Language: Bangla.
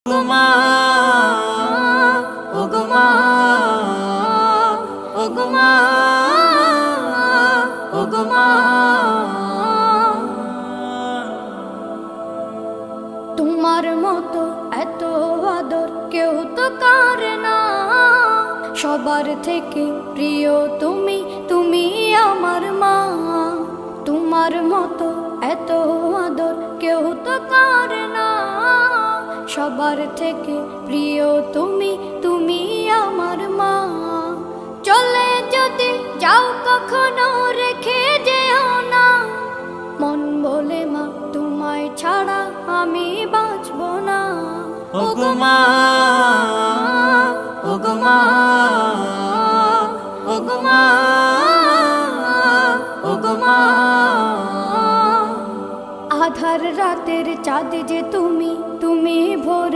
ওগো মা, ওগো মা, ওগো মা, ওগো মা। তোমার মতো এত আদর কেউ তো করে না, সবার থেকে প্রিয় তুমি, তুমি আমার মা। তোমার মতো এত আদর কেউ তো করে না, সবার থেকে প্রিয় তুমি, তুমি আমার মা। চলে যদি যাও কখনো রেখে যেও না, মন বলে মা তোমায় ছাড়া আমি বাঁচব না। ওগো মা, ওগো মা, ওগো মা, ওগো মা। আধার রাতের চাঁদ যে তুমি, তুমি ভোরে